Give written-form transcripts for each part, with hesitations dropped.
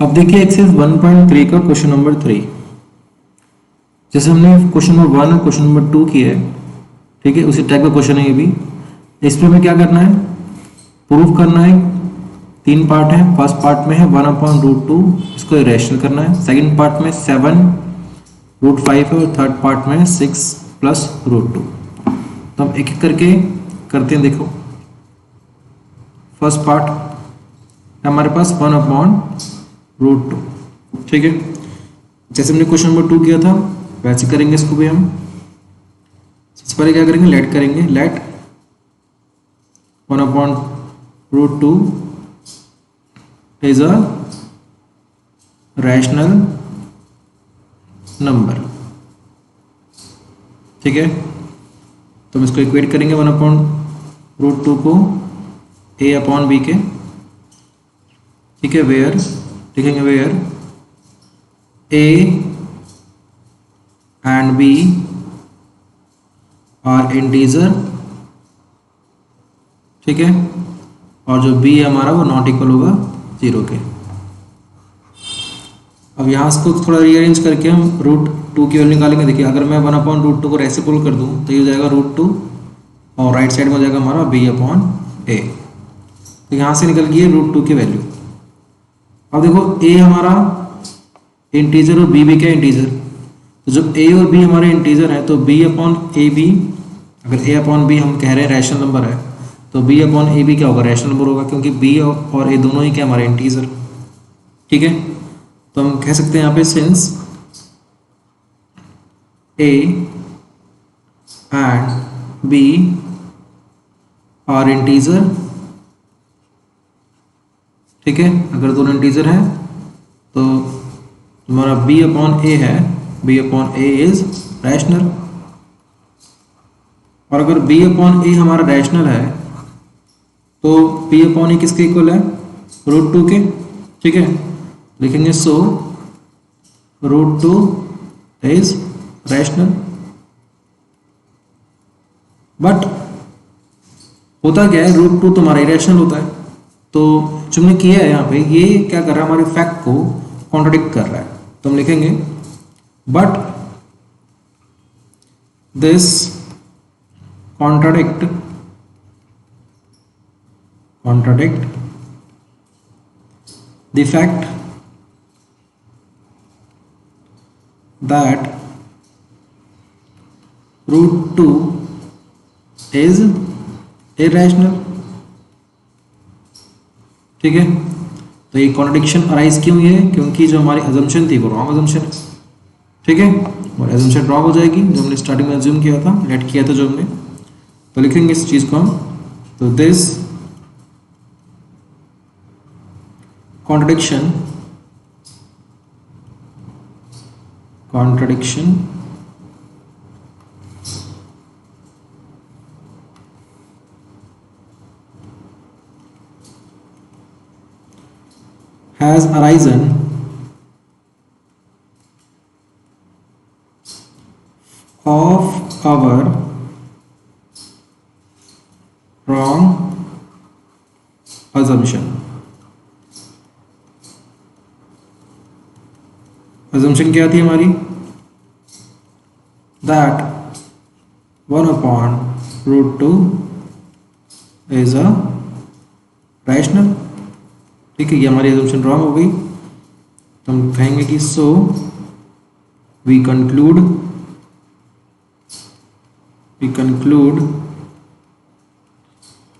अब देखिए एक्सरसाइज 1.3 का क्वेश्चन नंबर 3। जैसे हमने क्वेश्चन नंबर 1 और क्वेश्चन नंबर 2 किया है, ठीक है, उसी टाइप का क्वेश्चन है ये भी। इस पे हमें क्या करना है, प्रूफ करना है। 3 पार्ट है। फर्स्ट पार्ट में है 1/√2, इसको इरेशनल करना है। सेकंड पार्ट में 7√5 है और थर्ड पार्ट में 6 + √2। तो हम एक एक करके करते हैं। देखो फर्स्ट पार्ट हमारे पास 1/√2, ठीक है। जैसे हमने क्वेश्चन नंबर 2 किया था वैसे करेंगे इसको भी हम। सबसे पहले क्या करेंगे, लेट करेंगे। Let 1/√2 is a rational number, ठीक है। तो हम इसको इक्वेट करेंगे 1/√2 को a/b के, ठीक है। वेयर लिखेंगे, where a and b are integer, ठीक है। और जो b है हमारा वो नॉट इक्वल होगा 0 के। अब यहाँ इसको थोड़ा रीअरेंज करके हम √2 की वैल्यू निकालेंगे। देखिए अगर मैं 1/√2 को ऐसे पुल कर दूँ तो ये हो जाएगा √2 और राइट साइड में हो जाएगा हमारा b/a। तो यहाँ से निकल गई है √2 की वैल्यू। अब देखो a हमारा इंटीजर और b भी क्या इंटीजर, तो जब a और b हमारे इंटीजर हैं तो b/ab, अगर a/b हम कह रहे हैं रैशनल नंबर है तो b/ab क्या होगा, रैशनल नंबर होगा, क्योंकि b और a दोनों ही क्या हमारे इंटीजर, ठीक है। तो हम कह सकते हैं यहाँ पे since a and b are integer, ठीक है। अगर दोनों इंटीजर हैं तो हमारा b/a है, b/a इज रैशनल। और अगर b/a हमारा रैशनल है तो b/a किसके इक्वल है, √2 के, ठीक है। लिखेंगे सो √2 इज रैशनल। बट होता क्या है, √2 तो हमारा इरेशनल होता है। तो जो हमने किया है यहाँ पे ये क्या कर रहा है, हमारे फैक्ट को कॉन्ट्रडिक्ट कर रहा है। तो हम लिखेंगे but this contradict the fact that √2 is irrational, ठीक है। तो ये कॉन्ट्रडिक्शन अराइज क्यों हुई है, क्योंकि जो हमारी अजम्पशन थी वो रॉन्ग अजम्पशन है, ठीक है। और अजम्पशन रॉन्ग हो जाएगी जो हमने स्टार्टिंग में अज्यूम किया था, लेट किया था जो हमने। तो लिखेंगे इस चीज को हम, तो this contradiction has arisen of our wrong assumption। assumption क्या थी हमारी, that 1/√2 is a rational, ठीक है। ये हमारी assumption wrong हो गई। तो हम कहेंगे कि so we conclude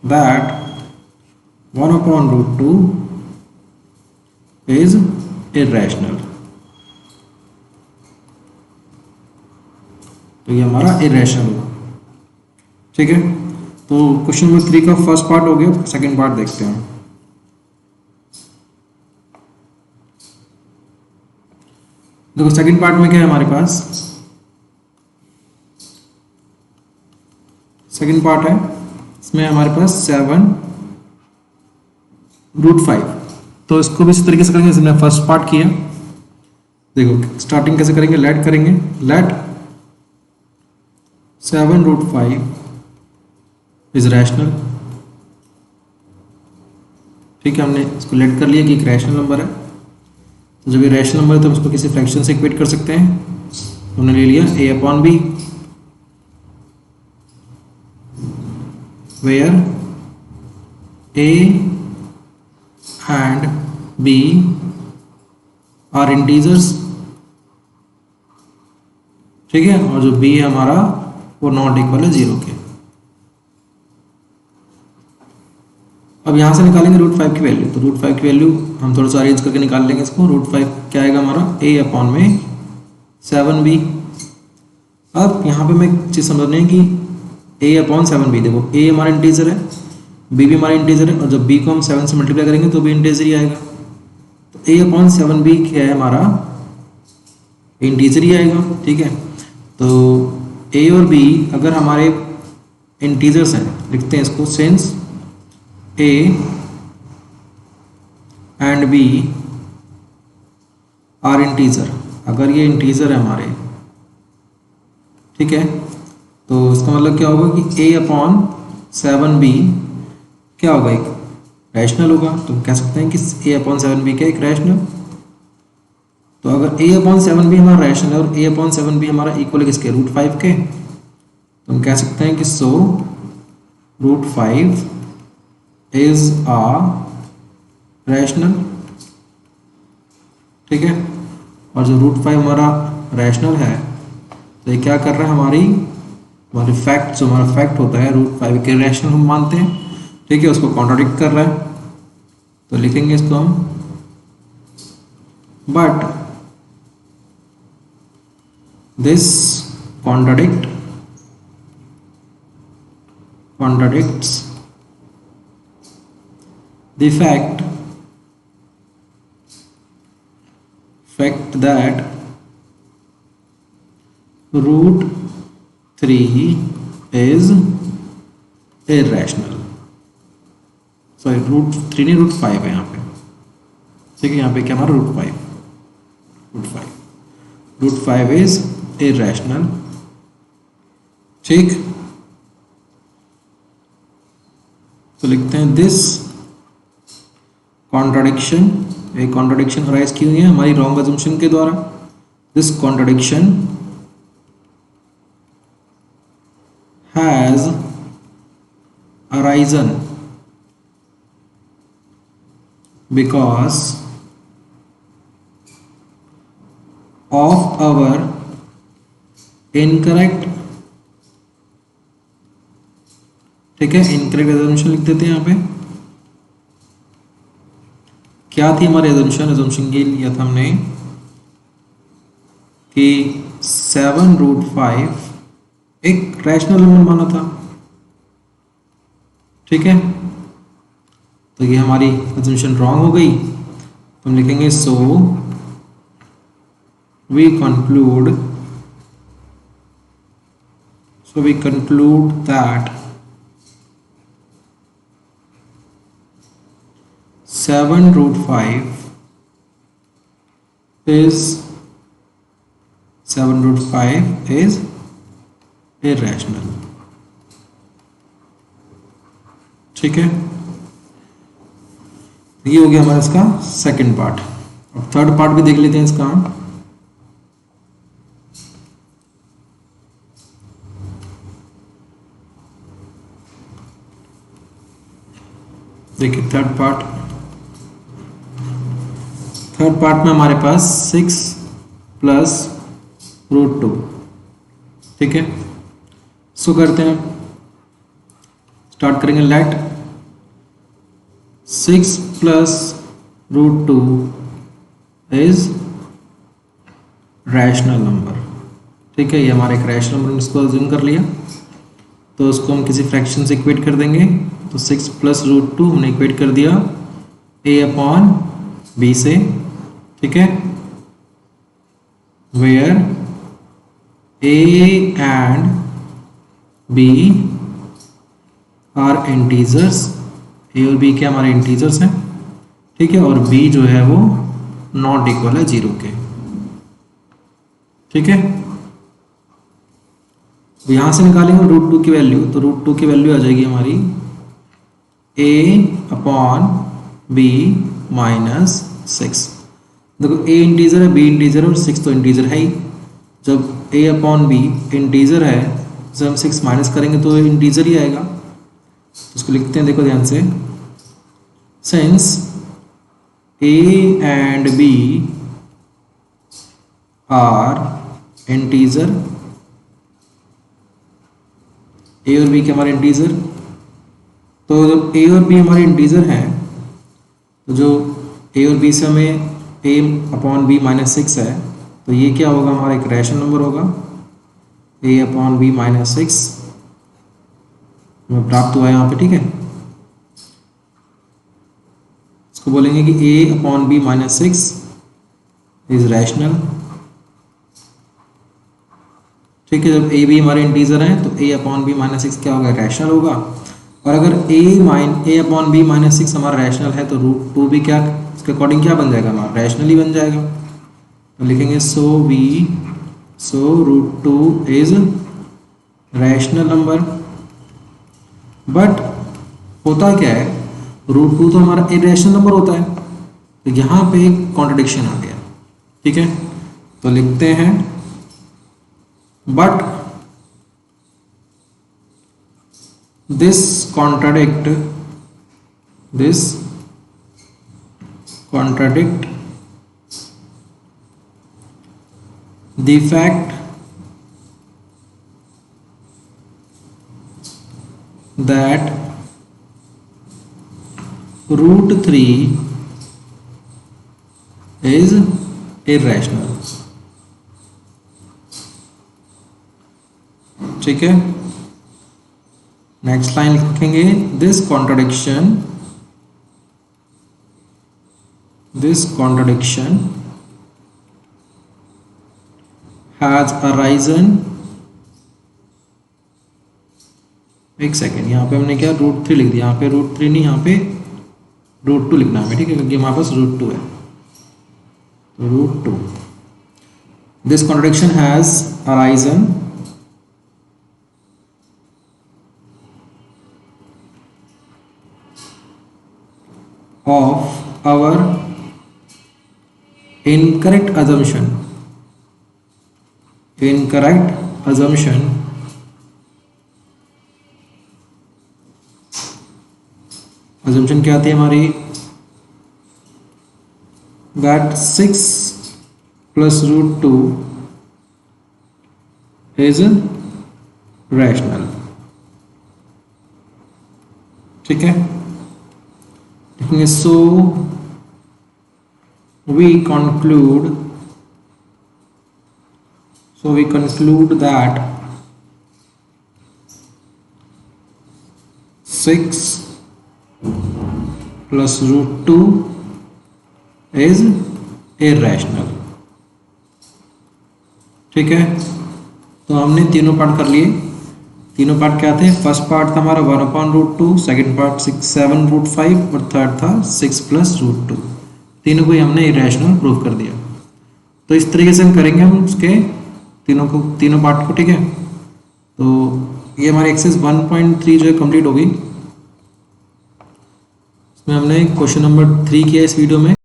that 1/√2 is irrational। तो ये हमारा irrational हुआ, ठीक है। तो क्वेश्चन नंबर 3 का फर्स्ट पार्ट हो गया। सेकंड पार्ट देखते हैं। देखो सेकंड पार्ट में क्या है हमारे पास, सेकंड पार्ट है, इसमें हमारे पास 7√5। तो इसको भी इसी तरीके से करेंगे जैसे हमने फर्स्ट पार्ट किया। देखो स्टार्टिंग कैसे करेंगे, लेट करेंगे। लेट 7√5 इज रैशनल, ठीक है। हमने इसको लेट कर लिया कि एक रैशनल नंबर है। तो जब ये रैशनल नंबर है तो हम इसको किसी फ्रैक्शन से इक्वेट कर सकते हैं। हमने ले लिया a upon B, where a and b are integers, ठीक है, और जो b है हमारा वो नॉट इक्वल है 0 के। अब यहाँ से निकालेंगे रूट 5 की वैल्यू, तो रूट 5 की वैल्यू हम थोड़ा सा अरेंज करके निकाल लेंगे इसको। रूट 5 क्या आएगा हमारा a अपॉन में 7b। अब यहाँ पे मैं एक चीज़ समझनी है कि a अपॉन 7b, देखो a हमारा इंटीजर है, b भी हमारा इंटीजर है, और जब b को हम 7 से मल्टीप्लाई करेंगे तो भी इंटीजर ही आएगा। तो a अपॉन 7b क्या है हमारा, इंटीजर ही आएगा, ठीक है। तो a और b अगर हमारे इंटीजर्स हैं, लिखते हैं इसको, since a and b are integer, अगर ये इंटीजर है हमारे, ठीक है, तो इसका मतलब क्या होगा कि a अपॉन 7b क्या होगा, एक रैशनल होगा। तो हम कह सकते हैं कि a अपॉन 7b क्या एक रैशनल। तो अगर a अपॉन 7b हमारा रैशनल है और a अपॉन 7b हमारा इक्वल है किसके, रूट 5 के, तो हम कह सकते हैं कि so root 5 is a rational, ठीक है। और जो रूट 5 हमारा रैशनल है तो ये क्या कर रहा है, हमारे फैक्ट, जो हमारा फैक्ट होता है रूट 5 के रैशनल हम मानते हैं, ठीक है, उसको कॉन्ट्राडिक्ट कर रहा है। तो लिखेंगे इसको हम, but this contradicts the fact that root 3 is irrational। Sorry, root 3 नहीं, रूट 5 है यहाँ पे, ठीक है। यहाँ पे क्या हमारा रूट 5 इज इरेशनल, ठीक। तो लिखते हैं दिस कॉन्ट्राडिक्शन, एक कॉन्ट्राडिक्शन अराइज की हुई है हमारी रॉन्ग अजम्पशन के द्वारा। This contradiction has arisen because of our incorrect, ठीक है, इनकरेक्ट अजम्पशन लिख देते हैं यहाँ पे। क्या थी हमारी अजम्पशन की लिया था हमने कि 7 रूट 5 एक रैशनल नंबर माना था, ठीक है। तो ये हमारी अजम्पशन रॉन्ग हो गई, तो हम लिखेंगे so we conclude that 7 root 5 is irrational, ठीक है। ये हो गया हमारा इसका सेकंड पार्ट। अब थर्ड पार्ट भी देख लेते हैं इसका हम। देखिए थर्ड पार्ट में हमारे पास 6 प्लस रूट 2, ठीक है। सो करते हैं, स्टार्ट करेंगे। Let 6 plus root 2 is rational number, ठीक है। ये हमारा एक रैशनल नंबर, इसको अज्यूम कर लिया, तो उसको हम किसी फ्रैक्शन से इक्वेट कर देंगे। तो 6 प्लस रूट 2 हमने इक्वेट कर दिया a अपॉन b से, ठीक है, where a and b are integers, a और b के हमारे इंटीजर्स हैं, ठीक है, और b जो है वो नॉट इक्वल है 0 के, ठीक है। तो यहाँ से निकालेंगे रूट 2 की वैल्यू, तो रूट 2 की वैल्यू आ जाएगी हमारी a अपॉन b माइनस 6। देखो a इंटीजर है, b इंटीजर है और 6 तो इंटीजर है ही। जब a अपॉन बी इंटीजर है, जब हम 6 माइनस करेंगे तो इंटीजर ही आएगा। तो उसको लिखते हैं, देखो ध्यान से, since a and b are integer, a और b के हमारे इंटीजर, तो जब a और b हमारे इंटीजर हैं तो जो a और b से हमें a अपॉन बी माइनस 6 है, तो ये क्या होगा, हमारा एक रैशनल नंबर होगा। a अपॉन बी माइनस 6 हमें प्राप्त हुआ है यहाँ पे, ठीक है। इसको बोलेंगे कि a upon B minus 6 is rational, ठीक है। जब a b हमारे इंटीजर हैं तो a अपॉन बी माइनस 6 क्या होगा, रैशनल होगा। और अगर a अपॉन बी माइनस 6 हमारा रैशनल है तो रूट टू भी क्या, इसके अकॉर्डिंग क्या बन जाएगा, हमारा रैशनल ही बन जाएगा। तो लिखेंगे so root two is rational number. But होता क्या है, रूट टू तो हमारा इरेशनल नंबर होता है, तो यहाँ पे एक कॉन्ट्रडिक्शन आ गया, ठीक है। तो लिखते हैं but this contradict the fact that root 3 is irrational, ठीक है। नेक्स्ट लाइन लिखेंगे, दिस कॉन्ट्रडिक्शन हैज अराइजन, एक सेकेंड, यहाँ पे हमने क्या रूट 3 लिख दिया, यहाँ पे रूट 3 नहीं, यहाँ पे रूट 2 लिखना है, ठीक है, क्योंकि हमारे पास रूट 2 है। तो root 2, this contradiction has arisen of our incorrect assumption क्या आती है हमारी, that 6 plus root 2 is rational, ठीक है। So we conclude that 6 plus root 2 is irrational, ठीक है। तो हमने तीनों पार्ट कर लिए। तीनों पार्ट क्या थे, फर्स्ट पार्ट था हमारा 1 upon root 2, second part 7 root 5 और थर्ड था 6 प्लस रूट 2। तीनों को ही हमने इरेशनल प्रूव कर दिया। तो इस तरीके से हम करेंगे हम उसके तीनों पार्ट को, ठीक है। तो ये हमारी एक्सरसाइज 1.3 जो है कंप्लीट हो गई। इसमें हमने क्वेश्चन नंबर 3 किया इस वीडियो में।